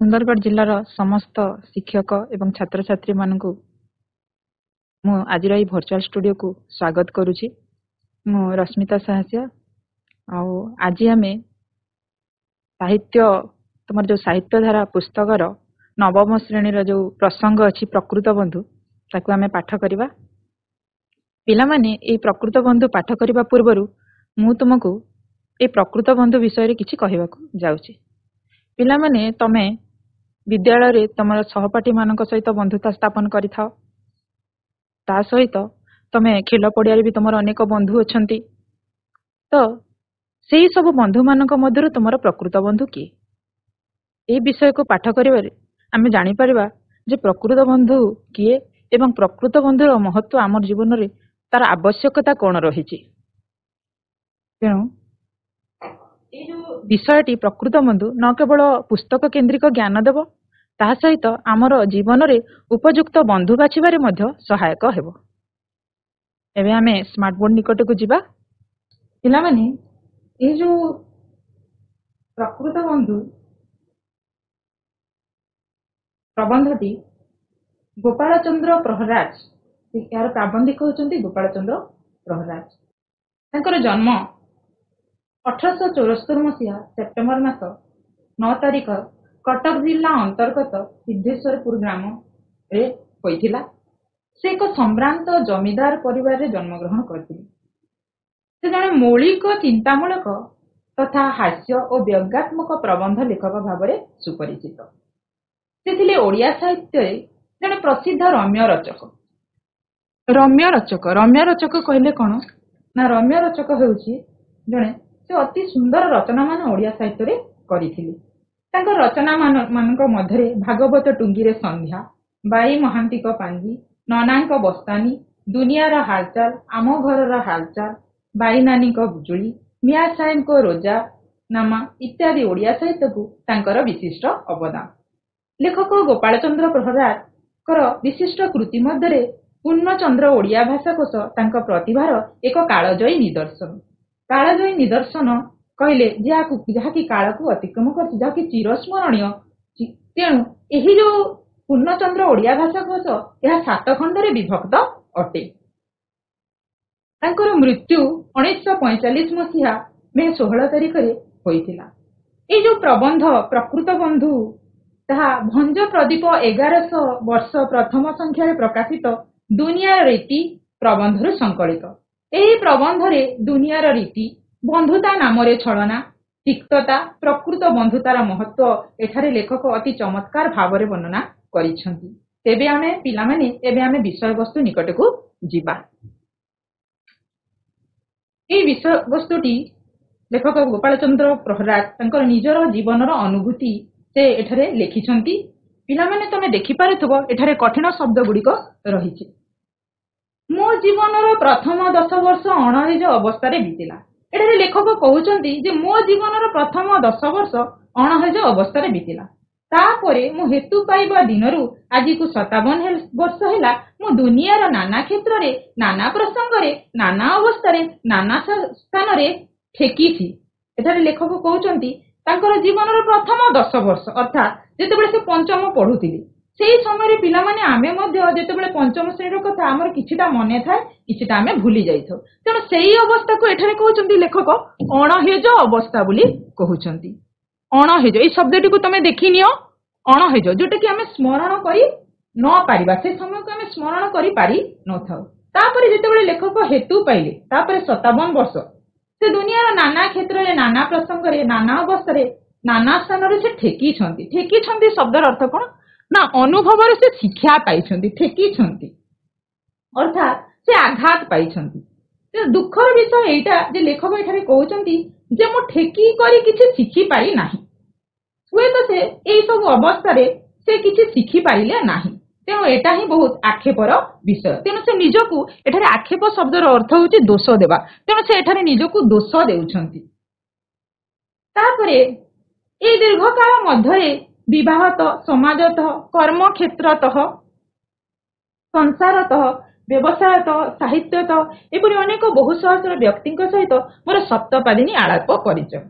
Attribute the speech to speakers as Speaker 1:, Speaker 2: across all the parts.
Speaker 1: ସୁନ୍ଦରଗଡ଼ ଜିଲ୍ଲାର ସମସ୍ତ ଶିକ୍ଷକ ଏବଂ ଛାତ୍ରଛାତ୍ରୀମାନଙ୍କୁ ମୁଁ ଆଜିର ଏହି ଭର୍ଚୁଆଲ ଷ୍ଟୁଡିଓକୁ ସ୍ୱାଗତ କରୁଛି। ମୁଁ ରଶ୍ମିତା ସାହାସିଆ। ଆଉ ଆଜି ଆମେ ତମର ଯେଉଁ ସାହିତ୍ୟଧାରା ପୁସ୍ତକର ନବମ ଶ୍ରେଣୀର ଯେଉଁ ପ୍ରସଙ୍ଗ ଅଛି ପ୍ରକୃତ ବନ୍ଧୁ, ତାକୁ ଆମେ ପାଠ କରିବା। ପିଲାମାନେ ଏହି ପ୍ରକୃତ ବନ୍ଧୁ ପାଠ କରିବା ପୂର୍ବରୁ ମୁଁ ତୁମକୁ ଏହି ପ୍ରକୃତ ବନ୍ଧୁ ବିଷୟରେ କିଛି କହିବାକୁ ଯାଉଛି। ପିଲାମାନେ, ତମେ ବିଦ୍ୟାଳୟରେ ତମର ସହପାଠୀ ମାନଙ୍କ ସହିତ ବନ୍ଧୁତା ସ୍ଥାପନ କରିଥାଅ। ତା ସହିତ ତମେ ଖେଳ ପଡ଼ିଆରେ ବି ତମର ଅନେକ ବନ୍ଧୁ ଅଛନ୍ତି। ତ ସେହି ସବୁ ବନ୍ଧୁ ମାନଙ୍କ ମଧ୍ୟରୁ ତମର ପ୍ରକୃତ ବନ୍ଧୁ କିଏ? ଏହି ବିଷୟକୁ ପାଠ କରିବାରେ ଆମେ ଜାଣିପାରିବା ଯେ ପ୍ରକୃତ ବନ୍ଧୁ କିଏ ଏବଂ ପ୍ରକୃତ ବନ୍ଧୁର ମହତ୍ଵ ଆମର ଜୀବନରେ ତାର ଆବଶ୍ୟକତା କଣ ରହିଛି। ତେଣୁ এই যে বিষয়টি প্রকৃত বন্ধু ন কেবল পুস্তক কেন্দ্রিক জ্ঞান দেব, তাহা সহিত আমার জীবনের উপযুক্ত বন্ধু বাছিবারে মধ্য সহায়ক ହେବ। এবে আমি স্মার্ট বোর্ড নিকটକୁ ଯିବା। ପିଲାମାନେ, এই যে প্রকৃত বন্ধু প্রবন্ধটি ଗୋପାଳଚନ୍ଦ୍ର ପ୍ରହରାଜ, ଏହାର ପ୍ରାବନ୍ଧିକ ହେଉଛନ୍ତି ଗୋପାଳଚନ୍ଦ୍ର ପ୍ରହରାଜ। ତାଙ୍କର ଜନ୍ମ 1874 ମସିହା ସେପ୍ଟେମ୍ବର ମାସ 9 ତାରିଖ କଟକ ଜିଲ୍ଲା ଅନ୍ତର୍ଗତ ସିଦ୍ଧେଶ୍ୱରପୁର ଗ୍ରାମରେ ହୋଇଥିଲା। ସେ ଏକ ସମ୍ଭ୍ରାନ୍ତ ଜମିଦାର ପରିବାରରେ ଜନ୍ମଗ୍ରହଣ କରିଥିଲେ। ସେ ଜଣେ ମୌଳିକ ଚିନ୍ତାମୂଳକ ତଥା ହାସ୍ୟ ଓ ବ୍ୟଙ୍ଗାତ୍ମକ ପ୍ରବନ୍ଧ ଲେଖକ ଭାବରେ ସୁପରିଚିତ। ସେ ଥିଲେ ଓଡ଼ିଆ ସାହିତ୍ୟରେ ଜଣେ ପ୍ରସିଦ୍ଧ ରମ୍ୟ ରଚକ। ରମ୍ୟ ରଚକ କହିଲେ କଣ ନା, ରମ୍ୟ ରଚକ ହେଉଛି ଜଣେ ସେ ଅତି ସୁନ୍ଦର ରଚନାମାନ ଓଡ଼ିଆ ସାହିତ୍ୟରେ କରିଥିଲେ। ତାଙ୍କ ରଚନା ମାନଙ୍କ ମଧ୍ୟରେ ଭାଗବତ ଟୁଙ୍ଗିରେ ସନ୍ଧ୍ୟା, ବାଇ ମହାନ୍ତିଙ୍କ ପାଞ୍ଜି, ନନାଙ୍କ ବସ୍ତାନୀ, ଦୁନିଆର ହାଲଚାଲ, ଆମ ଘରର ହାଲଚାଲ, ବାଇ ନାନୀଙ୍କ ବୁଜୁଳି, ମିଆ ସାହେବଙ୍କ ରୋଜା ନାମା ଇତ୍ୟାଦି ଓଡ଼ିଆ ସାହିତ୍ୟକୁ ତାଙ୍କର ବିଶିଷ୍ଟ ଅବଦାନ। ଲେଖକ ଗୋପାଳଚନ୍ଦ୍ର ପ୍ରହରାଜଙ୍କର ବିଶିଷ୍ଟ କୃତି ମଧ୍ୟରେ ପୂର୍ଣ୍ଣଚନ୍ଦ୍ର ଓଡ଼ିଆ ଭାଷାକୋଷ ତାଙ୍କ ପ୍ରତିଭାର ଏକ କାଳଜୟୀ ନିଦର୍ଶନ। କାଳଜୟୀ ନିଦର୍ଶନ କହିଲେ ଯାହାକି କାଳକୁ ଅତିକ୍ରମ କରିଛି, ଯାହାକି ଚିରସ୍ମରଣୀୟ। ତେଣୁ ଏହି ଯୋଉ ପୂର୍ଣ୍ଣଚନ୍ଦ୍ର ଓଡ଼ିଆ ଭାଷାକୋଷ, ଏହା 7 ଖଣ୍ଡରେ ବିଭକ୍ତ ଅଟେ। ତାଙ୍କର ମୃତ୍ୟୁ 1945 ମସିହା ମେ 16 ତାରିଖରେ ହୋଇଥିଲା। ଏଇ ଯୋଉ ପ୍ରବନ୍ଧ ପ୍ରକୃତ ବନ୍ଧୁ, ତାହା ଭଞ୍ଜ ପ୍ରଦୀପ 1100 ବର୍ଷ ପ୍ରଥମ ସଂଖ୍ୟାରେ ପ୍ରକାଶିତ ଦୁନିଆର ରୀତି ପ୍ରବନ୍ଧରୁ ସଂକଳିତ। ଏହି ପ୍ରବନ୍ଧରେ ଦୁନିଆର ରୀତି, ବନ୍ଧୁତା ନାମରେ ଛଳନା, ତିକ୍ତତା, ପ୍ରକୃତ ବନ୍ଧୁତାର ମହତ୍ଵ ଏଠାରେ ଲେଖକ ଅତି ଚମତ୍କାର ଭାବରେ ବର୍ଣ୍ଣନା କରିଛନ୍ତି। ତେବେ ଆମେ ପିଲାମାନେ ଏବେ ଆମେ ବିଷୟବସ୍ତୁ ନିକଟକୁ ଯିବା। ଏହି ବିଷୟବସ୍ତୁଟି ଲେଖକ ଗୋପାଳଚନ୍ଦ୍ର ପ୍ରହରାଜ ତାଙ୍କର ନିଜର ଜୀବନର ଅନୁଭୂତି ସେ ଏଠାରେ ଲେଖିଛନ୍ତି। ପିଲାମାନେ, ତମେ ଦେଖିପାରୁଥିବ ଏଠାରେ କଠିନ ଶବ୍ଦ ଗୁଡ଼ିକ ରହିଛି। ମୋ ଜୀବନର ପ୍ରଥମ 10 ବର୍ଷ ଅଣହିଜ ଅବସ୍ଥାରେ ବିତିଲା। ଏଠାରେ ଲେଖକ କହୁଛନ୍ତି ଯେ ମୋ ଜୀବନର ପ୍ରଥମ 10 ବର୍ଷ ଅଣହିଜ ଅବସ୍ଥାରେ ବିତିଲା। ତାପରେ ମୁଁ ହେତୁ ପାଇବା ଦିନରୁ ଆଜିକୁ 57 ବର୍ଷ ହେଲା ମୁଁ ଦୁନିଆର ନାନା କ୍ଷେତ୍ରରେ, ନାନା ପ୍ରସଙ୍ଗରେ, ନାନା ଅବସ୍ଥାରେ, ନାନା ସ୍ଥାନରେ ଠେକିଛି। ଏଠାରେ ଲେଖକ କହୁଛନ୍ତି ତାଙ୍କର ଜୀବନର ପ୍ରଥମ 10 ବର୍ଷ ଅର୍ଥାତ୍ ଯେତେବେଳେ ସେ ପଞ୍ଚମ ପଢୁଥିଲେ, ସେଇ ସମୟରେ ପିଲାମାନେ ଆମେ ମଧ୍ୟ ଯେତେବେଳେ ପଞ୍ଚମ ଶ୍ରେଣୀର କଥା ଆମର କିଛିଟା ମନେ ଥାଏ, କିଛିଟା ଆମେ ଭୁଲି ଯାଇଥାଉ। ତେଣୁ ସେଇ ଅବସ୍ଥାକୁ ଏଠାରେ କହୁଛନ୍ତି ଲେଖକ ଅଣହେଜ ଅବସ୍ଥା ବୋଲି କହୁଛନ୍ତି। ଅଣହେଜ ଏଇ ଶବ୍ଦଟିକୁ ତମେ ଦେଖିନିଅ। ଅଣହେଜ, ଯୋଉଟା କି ଆମେ ସ୍ମରଣ କରି ନ ପାରିବା, ସେ ସମୟକୁ ଆମେ ସ୍ମରଣ କରିପାରି ନଥାଉ। ତାପରେ ଯେତେବେଳେ ଲେଖକ ହେତୁ ପାଇଲେ, ତାପରେ 57 ବର୍ଷ ସେ ଦୁନିଆର ନାନା କ୍ଷେତ୍ରରେ, ନାନା ପ୍ରସଙ୍ଗରେ, ନାନା ଅବସ୍ଥାରେ, ନାନା ସ୍ଥାନରେ ସେ ଠେକିଛନ୍ତି। ଠେକିଛନ୍ତି ଶବ୍ଦର ଅର୍ଥ କଣ ନା, ଅନୁଭବରେ ସେ ଶିକ୍ଷା ପାଇଛନ୍ତି। ଠେକିଛନ୍ତି ଅର୍ଥାତ୍ ସେ ଆଘାତ ପାଇଛନ୍ତି। ଦୁଃଖର ବିଷୟ ଏଇଟା ଯେ ଲେଖକ ଏଠାରେ କହୁଛନ୍ତି ଯେ ମୁଁ ଠେକି କରି କିଛି ଶିଖିପାରି ନାହିଁ। ହୁଏତ ସେ ଏଇ ସବୁ ଅବସ୍ଥାରେ ସେ କିଛି ଶିଖିପାରିଲେ ନାହିଁ। ତେଣୁ ଏଟା ହିଁ ବହୁତ ଆକ୍ଷେପର ବିଷୟ। ତେଣୁ ସେ ନିଜକୁ ଏଠାରେ ଆକ୍ଷେପ ଶବ୍ଦର ଅର୍ଥ ହେଉଛି ଦୋଷ ଦେବା। ତେଣୁ ସେ ଏଠାରେ ନିଜକୁ ଦୋଷ ଦେଉଛନ୍ତି। ତାପରେ এই ଦୀର୍ଘକାଳ ମଧ୍ୟରେ ବିବାହତଃ, ସମାଜତଃ, କର୍ମକ୍ଷେତ୍ରତଃ, ସଂସାରତଃ, ବ୍ୟବସାୟତଃ, ସାହିତ୍ୟତଃ ଏପରି ଅନେକ ବହୁ ସହସ୍ର ବ୍ୟକ୍ତିଙ୍କ ସହିତ ମୋର ସପ୍ତପାଦିନୀ ଆଳାପ ପରିଚୟ।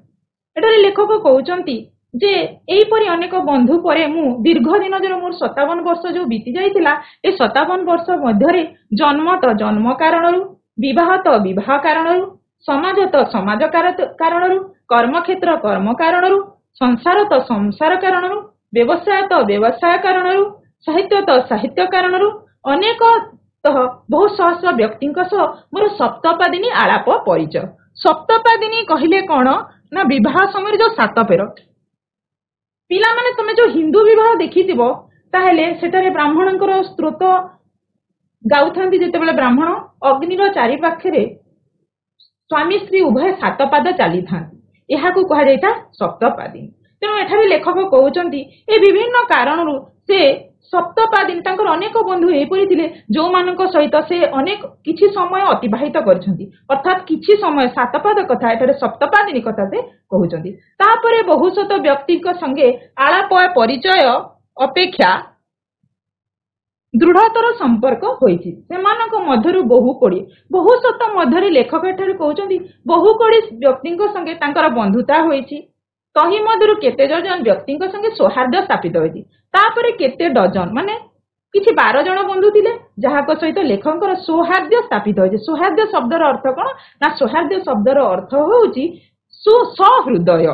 Speaker 1: ଏଠାରେ ଲେଖକ କହୁଛନ୍ତି जे एहीपरि अनेक बंधु परे मु दीर्घ दिन जो मोर 57 वर्ष जो बीती जाइतिला ए 57 वर्ष मध्यरे जन्म तो जन्म कारणरू विवाह तो विवाह कारणरू समाज तो समाज कारणरू कर्मक्षेत्र कर्म कारणरू संसार तो संसार कारणरू व्यवसाय तो व्यवसाय कारणरू साहित्य तो साहित्य कारणरू अनेक बहु सहस्र व्यक्ति मोर सप्तपादिनी आलाप परिचय। सप्तपादिनी कहले कौन ना विवाह समय जो 7 फेर पिला माने तुमे जो हिंदू विवाह देखिथिबो ताहेले सेटारे ब्राह्मणଙ୍କର स्त्रोत गाउथांती जेतेबेले ब्राह्मण अग्निर चारि पाखरे स्वामी स्त्री उभय 7 पाद चली था यह कह जाता सप्तपादिनी। तेणु एठारे लेखक कहउचंती ए विभिन्न कारणरू से सप्तपादिनी तांकर अनेक बंधु एपरि थिले जो मानक सहित से अनेक किछि समय अतिबाहित करछंती अर्थात किछि समय 7 पाद कथा एठारे सप्तपादिनी कथा से कहउचंती। तापरे बहुशत व्यक्ति संगे आलाप परिचय अपेक्षा दृढ़तर संपर्क होइछि सेमानक मध्यरु बहुशत मध्यरे लेखक एठारे कहउचंती बहु कोड़ी व्यक्ति संगे तांकर बंधुता होइछि तही मध्यरु केते जन व्यक्ति संगे सौहार्द्य स्थापित होइछि तापरे केते डजन माने किछि 12 जन बंधु थिले जहाक सहित लेखकर सौहार्द्य स्थापित होइछि। सौहार्द्य शब्दर अर्थ कोन ना सौहार्द्य शब्दर अर्थ होउछि सहृदय।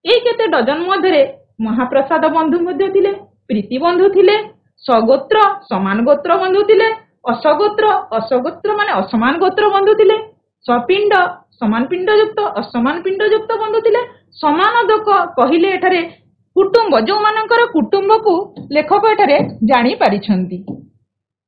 Speaker 1: एई केते डजन मध्यरे महाप्रसाद बंधु मध्य थिले प्रीति बंधु थिले सगोत्र समान गोत्र बंधु थिले असगोत्र माने असमान गोत्र बंधु थिले सपिंड समान पिंड युक्त असमान पिंड युक्त बंधु थिले समान दोक कहिले एठारे कुटुंब जो मानकर कुटुंब को लेखक एठारे जानी पारिछंती।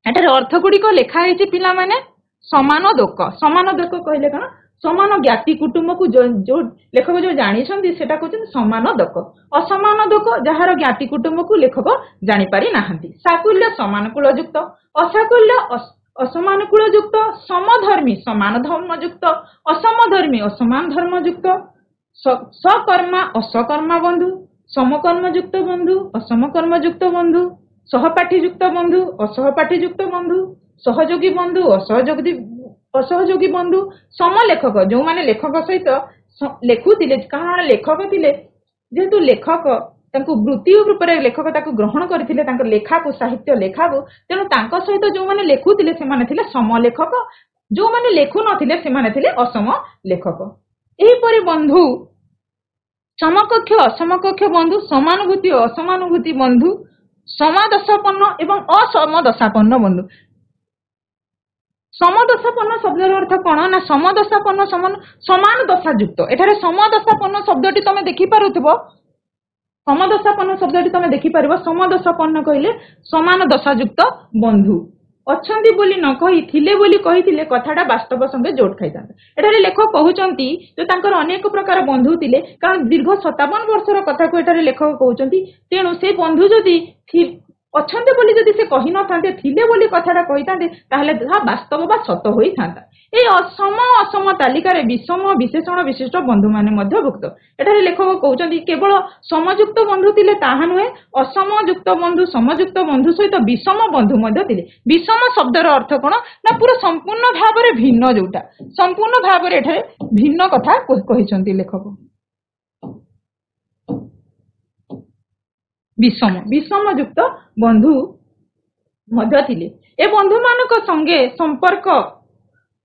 Speaker 1: एठारे अर्थ गुड़िक लेखा है पिला माने समान दोक कहले कौन समान ज्ञाति कुटुंब को जो लेखक जो जानी सेटा कहते समान दोक असमान दोक जार ज्ञाति कुटुंब को लेखक जानी पारि नाहंती। साकुल्य समान कूलयुक्त असाकुल्य असमान कूलयुक्त समधर्मी समान धर्मयुक्त असमधर्मी असमान धर्मयुक्त सकर्मा असकर्मा बंधु समकर्मयुक्त बंधु असमकर्मयुक्त बंधु सहपाठीयुक्त बंधु असहपाठीयुक्त बंधु सहयोगी बंधु असहयोगी बंधु समलेखक जो माने लेखक सहित लेखुतिले कारण लेखक थिले जेहेतु लेखक तांको वृत्ति रूप में लेखक ताको ग्रहण करथिले तांको लेखा को साहित्य लेखा को तेणु तांको सहित जो माने लेखुतिले से माने थिले समलेखक जो माने लेखु नथिले से माने थिले असम लेखक। एही परि बंधु समकक्ष असमकक्ष बंधु समानुभूति असमानुभूति बंधु समदशापन्न एवं असमदशापन्न बंधु। समदशापन्न शब्दर अर्थ कौन ना समदशापन्न समान दशायुक्त एठारे समदशापन्न शब्दटी तुम देखि पारुथबो समदशापन्न शब्दटी तुम देखि पारिबो समदशापन्न कहले समान दशायुक्त बंधु अच्छी बोली न कही थिले बोली कही कथाटा वास्तव संगे जोड़ खाई एठारे लेखक कहउचंती जो तांकर अनेक प्रकार बंधु थिले कारण दीर्घ 57 वर्षर कथा को एठारे लेखक कहउचंती तेणु से बंधु जदि अच्छे बोली जदि से कही न थांते थिले बोली कथाटा कही थांते ताहले वास्तव बा सत होई थांता। ए असम असम तालिकार विषम विशेषण विशिष्ट बंधु माने मध्य भुक्त एठारे लेखक कहउचंती केवल समयुक्त बंधु थिले ताहा नुहे असमयुक्त बंधु समयुक्त बंधु सहित विषम बंधु मध्य थिले। विषम शब्दर अर्थ कोन ना पूरा संपूर्ण भाबरे भिन्न जोटा संपूर्ण भाबरे एठारे भिन्न कथा कहिसंती लेखक। विषम युक्त बंधु मध्य थिले ए बंधु मानक संगे संपर्क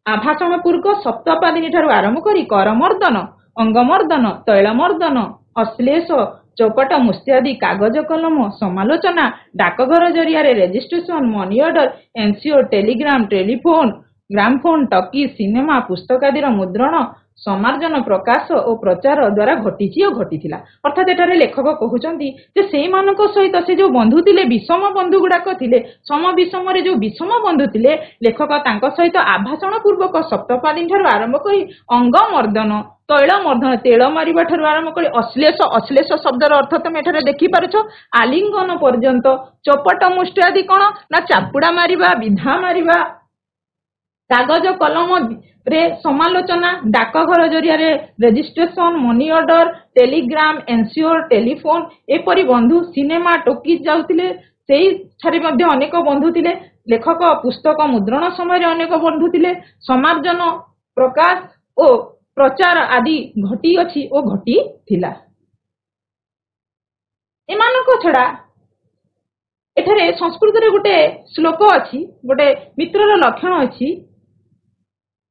Speaker 1: आभाषण पूर्वक सप्तपादिनी ठारू आरंभ करी करमर्दन अंगमर्दन तैलमर्दन अश्लेष चौपट मुस्त्यादि कागज कलम समालोचना डाकघर जरिया रेजिस्ट्रेशन मनी ऑर्डर एनसीओ telegram telephone gramophone talkie cinema पुस्तक आदि मुद्रण समार्जन प्रकाश और प्रचार द्वारा घटी अर्थात एटारे लेखक कहउचंती जे सेई मानक सहित से जो बंधु थिले विषम बंधु गुड़ाक थिले सम विषम रे जो विषम बंधु थिले लेखक तांको सहित आभाषण पूर्वक सप्तपादिनी ठारू आरंभ करी अंग मर्दन तैल मर्दन तेल मारिबा ठारू आरंभ करी अश्लेष शब्दर अर्थ तुम एठारे देखि पारुछ आलिंगन पर्यंत चौपट मुष्टि आदि कोन ना चापुड़ा मारिबा विधा मारिबा कागज कलम रे समालोचना डाकघर जरिया रेजिस्ट्रेशन मनी ऑर्डर टेलीग्राम एनसीओ टेलीफोन एपरी बंधु सिनेमा टोकीज जाउतिले सेही छारी मध्ये अनेक बंधु थिले। लेखक पुस्तक मुद्रण समय अनेक बंधु थिले। समार्जन प्रकाश और प्रचार आदि घटी अछि ओ घटी थिला। ଏମାନଙ୍କ ଛଡା ଏଠାରେ ସଂସ୍କୃତରେ ଗୋଟେ ଶ୍ଲୋକ ଅଛି, ଗୋଟେ ମିତ୍ରର ଲକ୍ଷଣ ଅଛି।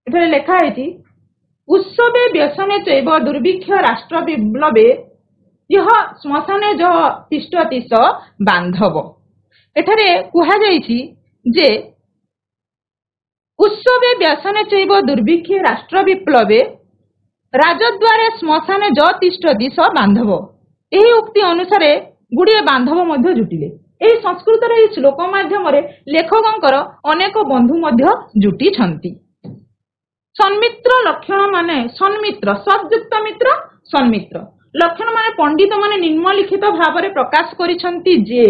Speaker 1: ଏଠାରେ ଲେଖା ହେଇଛି, ଉତ୍ସବେ ବ୍ୟସନେ ଚୈବ ଦୁର୍ଭିକ୍ଷ ରାଷ୍ଟ୍ର ବିପ୍ଳବେ यह ଶ୍ମଶାନେ ଯ ତିଷ୍ଠତି ସ ବାନ୍ଧବ। ଏଠାରେ କୁହାଯାଇଛି ଯେ ଉତ୍ସବେ ବ୍ୟସନେ ଚୈବ ଦୁର୍ଭିକ୍ଷେ ରାଷ୍ଟ୍ର ବିପ୍ଳବେ ରାଜଦ୍ୱାରେ ଶ୍ମଶାନେ ଯ ତିଷ୍ଠତି ସ ବାନ୍ଧବ। ଏହି ଉକ୍ତି ଅନୁସାରେ ଗୁଡ଼ିଏ ବାନ୍ଧବ ମଧ୍ୟ ଜୁଟିଲେ। ଏହି ସଂସ୍କୃତର ଏହି ଶ୍ଲୋକ ମାଧ୍ୟମରେ ଲେଖକଙ୍କର ଅନେକ ବନ୍ଧୁ ମଧ୍ୟ ଜୁଟିଛନ୍ତି। ସନ୍ମିତ୍ର ଲକ୍ଷଣ ମାନେ ସନ୍ମିତ୍ର, ସଦ୍ଯୁକ୍ତ ମିତ୍ର, ସନ୍ମିତ୍ର ଲକ୍ଷଣ ମାନେ ପଣ୍ଡିତ ମାନେ ନିମ୍ନଲିଖିତ ଭାବରେ ପ୍ରକାଶ କରିଛନ୍ତି ଯେ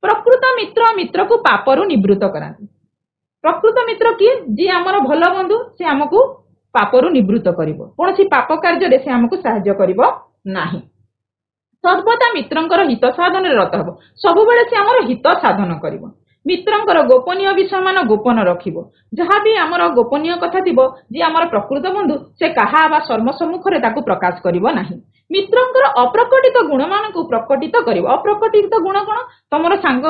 Speaker 1: ପ୍ରକୃତ ମିତ୍ର ମିତ୍ରକୁ ପାପରୁ ନିବୃତ୍ତ କରାନ୍ତି। ପ୍ରକୃତ ମିତ୍ର କିଏ? ଯିଏ ଆମର ଭଲ ବନ୍ଧୁ, ସେ ଆମକୁ ପାପରୁ ନିବୃତ୍ତ କରିବ, କୌଣସି ପାପ କାର୍ଯ୍ୟରେ ସେ ଆମକୁ ସାହାଯ୍ୟ କରିବ ନାହିଁ। ସର୍ବଦା ମିତ୍ରଙ୍କର ହିତ ସାଧନରେ ରତ ହେବ, ସବୁବେଳେ ସେ ଆମର ହିତ ସାଧନ କରିବ। ମିତ୍ରଙ୍କର ଗୋପନୀୟ ବିଷୟ ମାନ ଗୋପନ ରଖିବ। ଯାହା ବି ଆମର ଗୋପନୀୟ କଥା ଥିବ, ଯିଏ ଆମର ପ୍ରକୃତ ବନ୍ଧୁ, ସେ କାହା ବା ସର୍ବ ସମ୍ମୁଖରେ ତାକୁ ପ୍ରକାଶ କରିବ ନାହିଁ। ମିତ୍ରଙ୍କର ଅପ୍ରକଟିତ ଗୁଣ ମାନଙ୍କୁ ପ୍ରକଟିତ କରିବ। ଅପ୍ରକଟିତ ଗୁଣ କଣ? ତମର ସାଙ୍ଗ,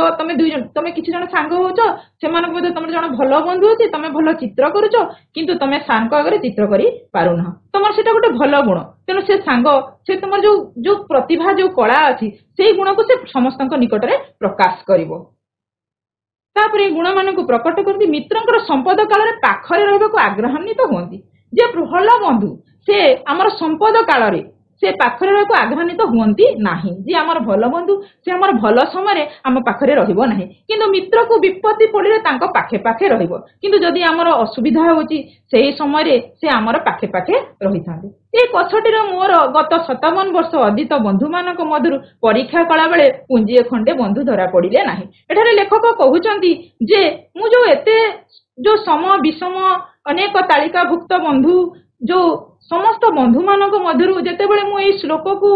Speaker 1: ତମେ କିଛି ଜଣ ସାଙ୍ଗ ହଉଛ, ସେମାନଙ୍କ ମଧ୍ୟରେ ତମର ଜଣେ ଭଲ ବନ୍ଧୁ ଅଛି, ତମେ ଭଲ ଚିତ୍ର କରୁଛ, କିନ୍ତୁ ତମେ ସାଙ୍ଗ ଆଗରେ ଚିତ୍ର କରି ପାରୁନାହ, ତମର ସେଟା ଗୋଟେ ଭଲ ଗୁଣ। ତେଣୁ ସେ ସାଙ୍ଗ, ସେ ତମର ଯୋଉ ପ୍ରତିଭା, ଯୋଉ କଳା ଅଛି, ସେଇ ଗୁଣକୁ ସେ ସମସ୍ତଙ୍କ ନିକଟରେ ପ୍ରକାଶ କରିବ। ତାପରେ ଗୁଣ ମାନଙ୍କୁ ପ୍ରକଟ କରନ୍ତି। ମିତ୍ରଙ୍କର ସମ୍ପଦ କାଳରେ ପାଖରେ ରହିବାକୁ ଆଗ୍ରହାନ୍ୱିତ ହୁଅନ୍ତି। ଯେ ଭଲ ବନ୍ଧୁ, ସେ ଆମର ସମ୍ପଦ କାଳରେ ସେ ପାଖରେ ରହିବାକୁ ଆଗ୍ରହାନ୍ୱିତ ହୁଅନ୍ତି ନାହିଁ। ଯିଏ ଆମର ଭଲ ବନ୍ଧୁ, ସେ ଆମର ଭଲ ସମୟରେ ଆମ ପାଖରେ ରହିବ ନାହିଁ, କିନ୍ତୁ ମିତ୍ରକୁ ବିପତ୍ତି ପଡ଼ିଲେ ତାଙ୍କ ପାଖେ ପାଖେ ରହିବ। କିନ୍ତୁ ଯଦି ଆମର ଅସୁବିଧା ହେଉଛି, ସେହି ସମୟରେ ସେ ଆମର ପାଖେ ପାଖେ ରହିଥାନ୍ତି। ଏ କଥାଟିର ମୋର ଗତ 57 ବର୍ଷ ଅତୀତ ବନ୍ଧୁମାନଙ୍କ ମଧ୍ୟରୁ ପରୀକ୍ଷା କଲା ବେଳେ ପୁଞ୍ଜିଏ ଖଣ୍ଡେ ବନ୍ଧୁ ଧରା ପଡ଼ିଲେ ନାହିଁ। ଏଠାରେ ଲେଖକ କହୁଛନ୍ତି ଯେ ମୁଁ ଯୋଉ ସମ ବିଷମ ଅନେକ ତାଲିକାଭୁକ୍ତ ବନ୍ଧୁ, ଯୋଉ ସମସ୍ତ ବନ୍ଧୁମାନଙ୍କ ମଧ୍ୟରୁ ଯେତେବେଳେ ମୁଁ ଏଇ ଶ୍ଲୋକକୁ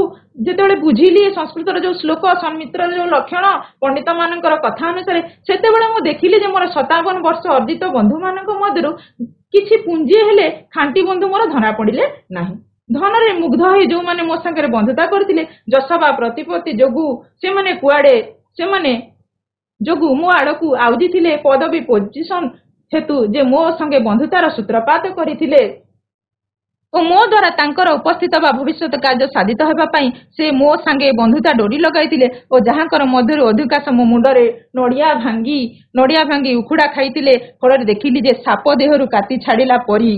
Speaker 1: ଯେତେବେଳେ ବୁଝିଲି, ସଂସ୍କୃତର ଯୋଉ ଶ୍ଲୋକ, ସନ୍ମିତ୍ରର ଯୋଉ ଲକ୍ଷଣ, ପଣ୍ଡିତ ମାନଙ୍କର କଥା ଅନୁସାରେ, ସେତେବେଳେ ମୁଁ ଦେଖିଲି ଯେ ମୋର 57 ବର୍ଷ ଅର୍ଜିତ ବନ୍ଧୁମାନଙ୍କ ମଧ୍ୟରୁ କିଛି ପୁଞ୍ଜିଏ ହେଲେ ଖାଣ୍ଟି ବନ୍ଧୁ ମୋର ଧରା ପଡ଼ିଲେ ନାହିଁ। ଧନରେ ମୁଗ୍ଧ ହୋଇ ଯୋଉମାନେ ମୋ ସାଙ୍ଗରେ ବନ୍ଧୁତା କରିଥିଲେ, ଯଶ ବା ପ୍ରତିପତ୍ତି ଯୋଗୁ ସେମାନେ ଯୋଗୁ ମୋ ଆଡକୁ ଆଉଜିଥିଲେ, ପଦବୀ ପୋଜିସନ ହେତୁ ଯେ ମୋ ସଙ୍ଗେ ବନ୍ଧୁତାର ସୂତ୍ରପାତ କରିଥିଲେ ଓ ମୋ ଦ୍ୱାରା ତାଙ୍କର ଉପସ୍ଥିତ ବା ଭବିଷ୍ୟତ କାର୍ଯ୍ୟ ସାଧିତ ହେବା ପାଇଁ ସେ ମୋ ସାଙ୍ଗେ ବନ୍ଧୁତା ଡୋରି ଲଗାଇଥିଲେ ଓ ଯାହାଙ୍କର ମଧ୍ୟରୁ ଅଧିକାଂଶ ମୋ ମୁଣ୍ଡରେ ନଡ଼ିଆ ଭାଙ୍ଗି ଉଖୁଡ଼ା ଖାଇଥିଲେ। ଫଳରେ ଦେଖିଲି ଯେ ସାପ ଦେହରୁ କାତି ଛାଡ଼ିଲା ପରି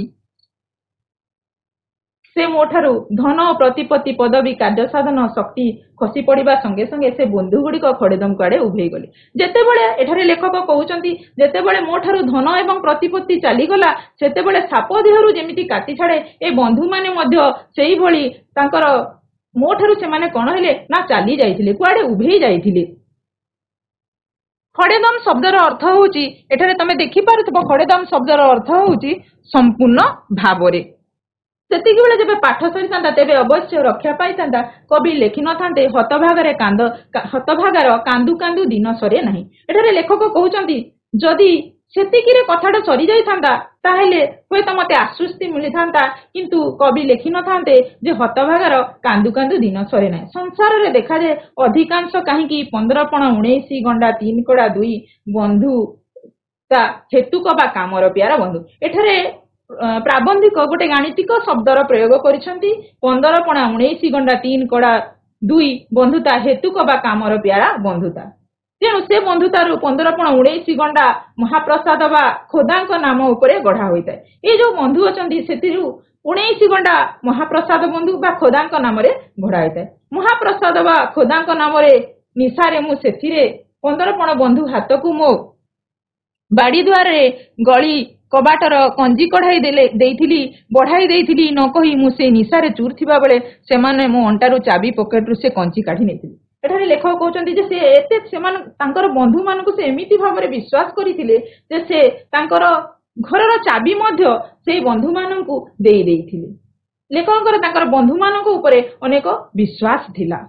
Speaker 1: ସେ ମୋ ଠାରୁ ଧନ, ପ୍ରତିପତ୍ତି, ପଦବୀ, କାର୍ଯ୍ୟ ସାଧନ ଶକ୍ତି ଖସି ପଡ଼ିବା ସଙ୍ଗେ ସଙ୍ଗେ ସେ ବନ୍ଧୁ ଗୁଡ଼ିକ ଖଡେଦମ୍ କୁଆଡ଼େ ଉଭେଇ ଗଲେ। ଯେତେବେଳେ ଏଠାରେ ଲେଖକ କହୁଛନ୍ତି, ଯେତେବେଳେ ମୋ ଠାରୁ ଧନ ଏବଂ ପ୍ରତିପତ୍ତି ଚାଲିଗଲା, ସେତେବେଳେ ସାପ ଦେହରୁ ଯେମିତି କାତି ଛାଡ଼େ, ଏ ବନ୍ଧୁମାନେ ମଧ୍ୟ ସେଇଭଳି ତାଙ୍କର ମୋ ଠାରୁ ସେମାନେ କଣ ହେଲେ ନା ଚାଲି ଯାଇଥିଲେ, କୁଆଡ଼େ ଉଭେଇ ଯାଇଥିଲେ। ଖଡେଦମ୍ ଶବ୍ଦର ଅର୍ଥ ହେଉଛି, ଏଠାରେ ତମେ ଦେଖିପାରୁଥିବ, ଖଡେଦମ୍ ଶବ୍ଦର ଅର୍ଥ ହେଉଛି ସମ୍ପୂର୍ଣ୍ଣ ଭାବରେ। ସେତିକି ବେଳେ ଯେବେ ପାଠ ସରିଥାନ୍ତା, ତେବେ ଅବଶ୍ୟ ରକ୍ଷା ପାଇଥାନ୍ତା। କବି ଲେଖିନଥାନ୍ତେ ହତଭାଗାର କାନ୍ଦୁ କାନ୍ଦୁ ଦିନ ସରେ ନାହିଁ। ଏଠାରେ ଲେଖକ କହୁଛନ୍ତି, ଯଦି ସେତିକିରେ କଥାଟା ସରିଯାଇଥାନ୍ତା, ତାହେଲେ ହୁଏତ ମତେ ଆଶ୍ୱସ୍ତି ମିଳିଥାନ୍ତା, କିନ୍ତୁ କବି ଲେଖିନଥାନ୍ତେ ଯେ ହତଭାଗାର କାନ୍ଦୁ କାନ୍ଦୁ ଦିନ ସରେ ନାହିଁ। ସଂସାରରେ ଦେଖାଯାଏ ଅଧିକାଂଶ କାହିଁକି 15-19 ଗଣ୍ଡା 3 କଡ଼ା 2 ବନ୍ଧୁ ତା ହେତୁକ ବା କାମର ପ୍ୟାରା ବନ୍ଧୁ। ଏଠାରେ ପ୍ରାବନ୍ଧିକ ଗୋଟେ ଗାଣିତିକ ଶବ୍ଦର ପ୍ରୟୋଗ କରିଛନ୍ତି। 15-19 ଗଣ୍ଡା 3 କଡ଼ା 2 ବନ୍ଧୁତା ହେତୁକ ବା କାମର ପ୍ୟାରା ବନ୍ଧୁତା। ତେଣୁ ସେ ବନ୍ଧୁତାରୁ 15-19 ଗଣ୍ଡା ମହାପ୍ରସାଦ ବା ଖୋଦାଙ୍କ ନାମ ଉପରେ ଗଢ଼ା ହୋଇଥାଏ। ଏ ଯୋଉ ବନ୍ଧୁ ଅଛନ୍ତି, ସେଥିରୁ 19 ଗଣ୍ଡା ମହାପ୍ରସାଦ ବନ୍ଧୁ ବା ଖୋଦାଙ୍କ ନାମରେ ଗଢ଼ା ହୋଇଥାଏ। ମହାପ୍ରସାଦ ବା ଖୋଦାଙ୍କ ନାମରେ ନିଶାରେ ମୁଁ ସେଥିରେ 15 ବନ୍ଧୁ ହାତକୁ ମୋ ବାଡ଼ି ଦୁଆରରେ ଗଳି କବାଟର କଞ୍ଜି ବଢ଼ାଇ ଦେଇଥିଲି ନ କହି ମୁଁ ସେ ନିଶାରେ ଚୁର ଥିବା ବେଳେ ସେମାନେ ମୋ ଅଣ୍ଟାରୁ ଚାବି ପକେଟରୁ ସେ କଞ୍ଚି କାଢ଼ି ନେଇଥିଲେ। ଏଠାରେ ଲେଖକ କହୁଛନ୍ତି ଯେ ତାଙ୍କର ବନ୍ଧୁମାନଙ୍କୁ ସେ ଏମିତି ଭାବରେ ବିଶ୍ୱାସ କରିଥିଲେ ଯେ ସେ ତାଙ୍କର ଘରର ଚାବି ମଧ୍ୟ ସେଇ ବନ୍ଧୁମାନଙ୍କୁ ଦେଇଥିଲେ। ଲେଖକଙ୍କର ତାଙ୍କର ବନ୍ଧୁମାନଙ୍କ ଉପରେ ଅନେକ ବିଶ୍ୱାସ ଥିଲା।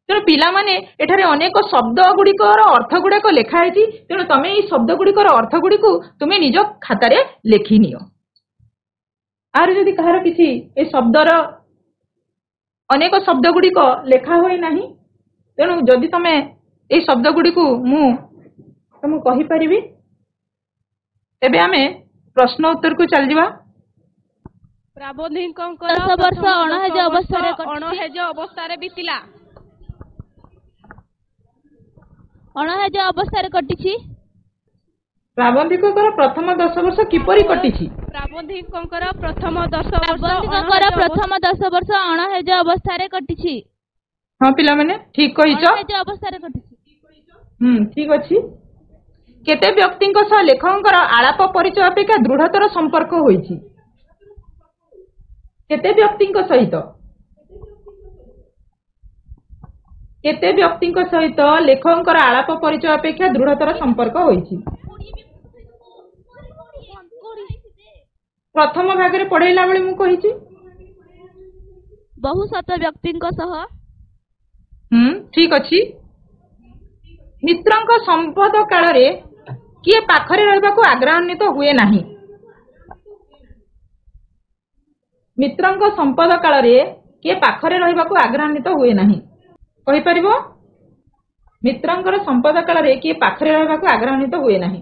Speaker 1: ତେଣୁ ପିଲାମାନେ, ଏଠାରେ ଅନେକ ଶବ୍ଦ ଗୁଡ଼ିକର ଅର୍ଥ ଗୁଡ଼ାକ ଲେଖା ହେଇଛି। ତେଣୁ ତମେ ଏଇ ଶବ୍ଦ ଗୁଡ଼ିକର ଅର୍ଥ ଗୁଡ଼ିକୁ ତୁମେ ନିଜ ଖାତାରେ ଲେଖିନିଅ। ଆହୁରି ଯଦି କାହାର କିଛି ଏ ଶବ୍ଦର ଅନେକ ଶବ୍ଦ ଗୁଡ଼ିକ ଲେଖା ହୋଇ ନାହିଁ, तेणु जदि तमे ए शब्द गुडी को मु तुमको कहि परिबी तेबे आमे प्रश्न उत्तर को चल जिबा।
Speaker 2: प्राबंधिकंकर 10 वर्ष अणहेज अवस्था बीतिला। अणहेज अवस्था कटिछि।
Speaker 1: प्राबंधिककर प्रथम 10 वर्ष किपरि कटिछि।
Speaker 2: प्राबंधिकंकर प्रथम 10 वर्ष अणहेज अवस्था कटिछि।
Speaker 1: हां पिला माने ठीक कहिছো।
Speaker 2: अणहेज अवस्था कटिछि।
Speaker 1: ठीक अछि। केते व्यक्तिଙ୍କ सह लेखकଙ୍କର आलाप परिचय अपेक्षा दृढ़तर संपर्क होइछि। केते व्यक्तिଙ୍କ सहित केते व्यक्तिଙ୍କ सहित लेखकଙ୍କର आलाप परिचय अपेक्षा दृढ़तर संपर्क होइछि। प्रथम भाग रे पढैला बेले मु कहिछि
Speaker 2: बहु शत व्यक्तिଙ୍କ सह।
Speaker 1: ठीक अछि। मित्रଙ୍କ संपद काल रे किए पाखरे रहबा को आग्रहान्वित हुए नाही। मित्रଙ୍କ संपद काल रे किए पाखरे रहबा को आग्रहान्वित हुए नाही कहि परिबो। मित्रଙ୍କର संपद काल रे किए पाखरे रहबा को आग्रहान्वित हुए नाही।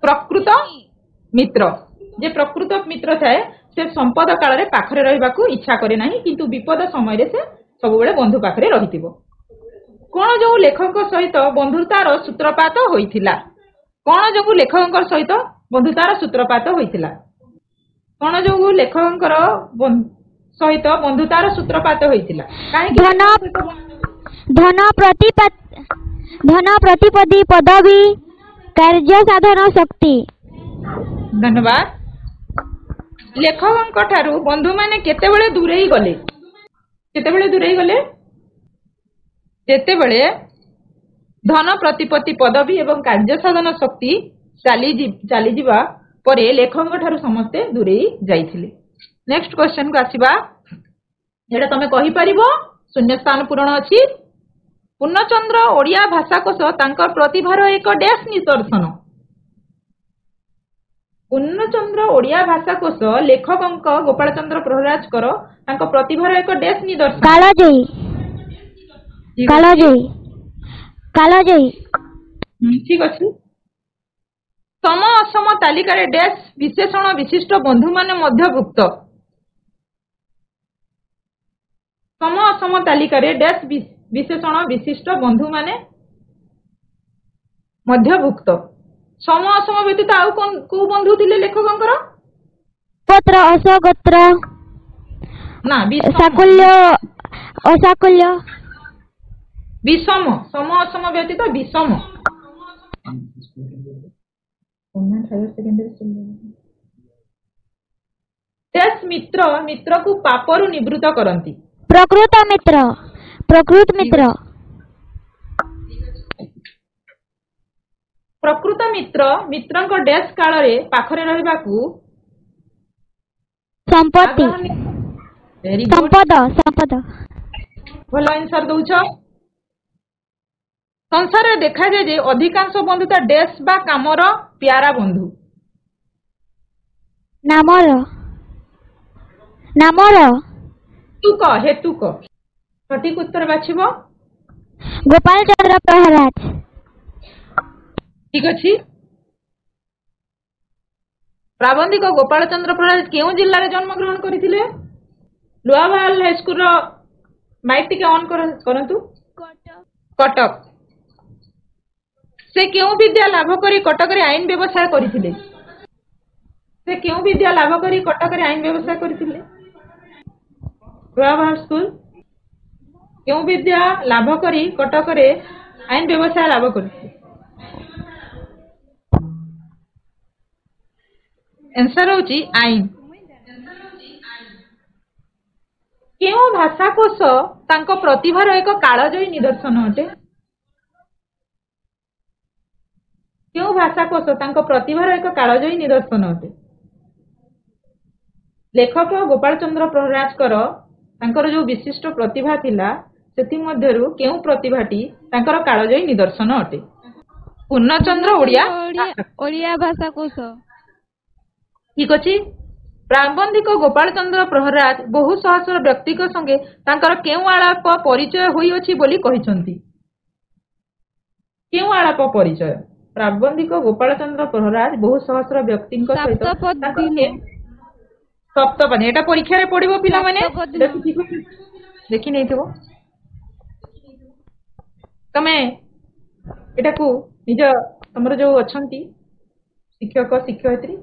Speaker 1: प्रकृत मित्र जे प्रकृत मित्र थाए से संपद काल रे पाखरे रहबा को इच्छा करे नाही किंतु विपद समय रे से सब बेले बंधु पाखरे रहितिबो। कोन जो लेखक सहित बंधुतार सूत्रपात होइथिला। कोन जो लेखक सहित बंधुतार सूत्रपात होइथिला। कोन जो लेखक सहित बंधुतार सूत्रपात होइथिला।
Speaker 3: धन प्रतिपदी पदवी कार्य साधन शक्ति।
Speaker 1: धन्यवाद। लेखक ठारू बंधु माने केतेबेले दूरेई गले। केतेबेले दूरेई गले जेतेबेले धन प्रतिपत्ति पदवी एवं कार्य साधन शक्ति चली जीवा परे लेखक ठारू समस्ते दूरेई जाइथिले। नेक्स्ट क्वेश्चन को आसीबा। एटा तमे कहि परिबो शून्य स्थान पूरण अछि। पूर्णचंद्र ओडिया भाषाकोश तांकर प्रतिभार एक डैश निदर्शन। पूर्णचंद्र ओडिया भाषाकोश लेखकंक गोपाल चंद्र प्रहराजकर तांकर प्रतिभार एक डैश निदर्शन।
Speaker 3: कालजयी।
Speaker 1: ठीक अछि। सम असम तालिका रे डैश विशेषण विशिष्ट बंधु माने मध्यभुक्त। सम असम तालिका रे डैश विशेषण विशिष्ट बंधु माने मध्यभुक्त। सम असम व्यतीत आउ को बंधु थिले लेखकंकर।
Speaker 3: पत्र असगोत्र
Speaker 1: ना
Speaker 3: साकुल्य असाकुल्य
Speaker 1: विषम। सम असम व्यतीत विषम। डैश मित्र को पापरु निवृत्त करंती।
Speaker 3: प्रकृत मित्र।
Speaker 1: प्रकृत मित्रंक डैश काल रे पाखरे रहबा को
Speaker 3: संपत्ति। संपद।
Speaker 1: भल आंसर दउछ। संसार रे देखा जाए जे अधिकांश बंधुता डैश बा कामर प्यारा बंधु।
Speaker 3: नामर
Speaker 1: हेतुक। सठिक उत्तर बाछिबो
Speaker 3: गोपाल चंद्र प्रहराज।
Speaker 1: ठीक अछि। प्राबंधिक गोपाल चंद्र प्रहराज केउ जिल्ला रे जन्म ग्रहण करिथिले। लुआवाल हाई स्कूल रो माइक टिके ऑन करंतु। कटक। से केउ विद्या लाभ करी कटक रे आईन व्यवसाय करिथिले। से केउ विद्या लाभ करी कटक रे आईन व्यवसाय करिथिले। लुआवाल स्कूल केउ विद्या लाभ करी कटक रे आईन व्यवसाय लाभ करिथिले। आंसर होची आईन। केउ भाषाकोश तांको प्रतिभार एक कालजयी निदर्शन अटे। केउ भाषाकोश तांको प्रतिभार एक कालजयी निदर्शन अटे। लेखक गोपाल चंद्र प्रहराजकर तांकर जो विशिष्ट प्रतिभा थिला सेति मध्यरु केउ प्रतिभाटी तांकर कालजयी निदर्शन अटे। पूर्णचंद्र ओडिया
Speaker 2: भाषाकोश।
Speaker 1: ठीक अछि। प्राबंधिक गोपाल चंद्र प्रहराज बहु सहस्र व्यक्ति संगे तांकर केउ आलाप परिचय होई अछि बोली कहिसंती। କେଉଁ ଆଳାପ ପରିଚୟ? ପ୍ରାବନ୍ଧିକ ଗୋପାଳ ଚନ୍ଦ୍ର ପ୍ରହରାଜ ବହୁ ସହସ୍ର ବ୍ୟକ୍ତିଙ୍କ ସହିତ ସପ୍ତପଦୀ। ଏଟା ପରୀକ୍ଷାରେ ପଡିବ ପିଲାମାନେ, ଦେଖି ନେଇଥିବ। ତମେ ଏଟାକୁ ନିଜ ତମର ଯୋଉ ଅଛନ୍ତି ଶିକ୍ଷକ ଶିକ୍ଷୟିତ୍ରୀ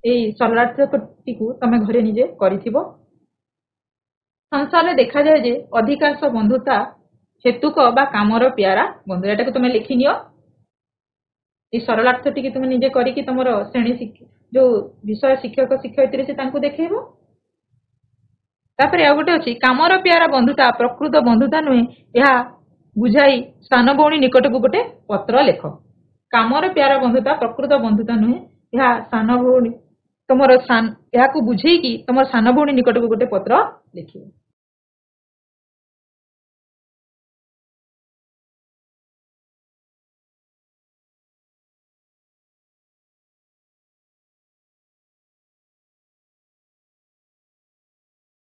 Speaker 1: ଏଇ ସରଳାର୍ଥଟିକୁ ତମେ ଘରେ ନିଜେ କରିଥିବ। ସଂସାରରେ ଦେଖାଯାଏ ଯେ ଅଧିକାଂଶ ବନ୍ଧୁତା ହେତୁକ ବା କାମର ପ୍ୟାରା ବନ୍ଧୁ। ଏଟାକୁ ତମେ ଲେଖିନିଅ। ଏଇ ସରଳାର୍ଥଟିକି ତୁମେ ନିଜେ କରିକି ତମର ଶ୍ରେଣୀ ଯୋଉ ବିଷୟ ଶିକ୍ଷକ ଶିକ୍ଷୟିତ୍ରୀ ସେ ତାଙ୍କୁ ଦେଖେଇବ। ତାପରେ ଆଉ ଗୋଟେ ଅଛି କାମର ପ୍ୟାରା ବନ୍ଧୁତା ପ୍ରକୃତ ବନ୍ଧୁତା ନୁହେଁ, ଏହା ବୁଝାଇ ସାନ ଭଉଣୀ ନିକଟକୁ ଗୋଟେ ପତ୍ର ଲେଖ। କାମର ପ୍ୟାରା ବନ୍ଧୁତା ପ୍ରକୃତ ବନ୍ଧୁତା ନୁହେଁ, ଏହା ସାନ ଭଉଣୀ ତମର ଏହାକୁ ବୁଝେଇକି ତମର ସାନ ଭଉଣୀ ନିକଟକୁ ଗୋଟେ ପତ୍ର ଲେଖିବ।